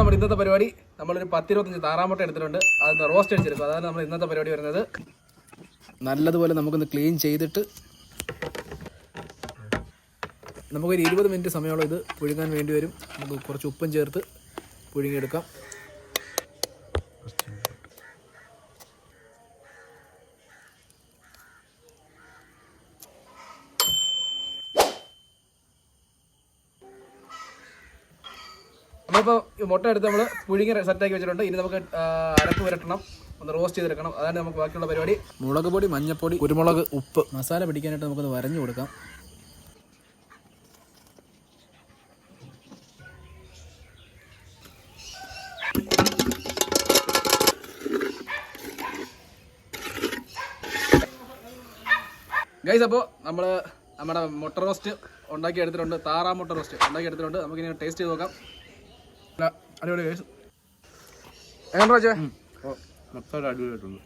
നമ്മുടെ ഇന്നത്തെ പരിപാടി. നമ്മളൊരു 10-25 താറാമുട്ട എടുത്തിട്ടുണ്ട്. അത് റോസ്റ്റ് അടിച്ചെടുക്കും. അതാണ് നമ്മൾ ഇന്നത്തെ പരിപാടി വരുന്നത്. നല്ലതുപോലെ നമുക്കൊന്ന് ക്ലീൻ ചെയ്തിട്ട് നമുക്കൊരു 20 മിനിറ്റ് സമയമുള്ള ഇത് പുഴുങ്ങാൻ വേണ്ടി വരും. നമുക്ക് കുറച്ച് ഉപ്പും ചേർത്ത് പുഴുങ്ങിയെടുക്കാം. നമ്മളിപ്പോൾ ഈ മുട്ട എടുത്ത് നമ്മൾ പുഴുങ്ങി സെറ്റാക്കി വെച്ചിട്ടുണ്ട്. ഇനി നമുക്ക് അരപ്പ് പുരട്ടണം, ഒന്ന് റോസ്റ്റ് ചെയ്തെടുക്കണം. അതാണ് നമുക്ക് ബാക്കിയുള്ള പരിപാടി. മുളക് പൊടി, മഞ്ഞൾപ്പൊടി, കുരുമുളക്, ഉപ്പ്, മസാല പിടിക്കാനായിട്ട് നമുക്കൊന്ന് വരഞ്ഞു കൊടുക്കാം. ഗൈസ്, അപ്പോൾ നമ്മൾ നമ്മുടെ മുട്ട റോസ്റ്റ് ഉണ്ടാക്കി എടുത്തിട്ടുണ്ട്. താറാമുട്ട റോസ്റ്റ് ഉണ്ടാക്കി എടുത്തിട്ടുണ്ട്. നമുക്കിനി ടേസ്റ്റ് ചെയ്ത് നോക്കാം. അടിപൊളി ഗൈസ്. എങ്ങനെ വെച്ചേ? മൊത്തം അടിപൊളിയായിട്ടുണ്ട്.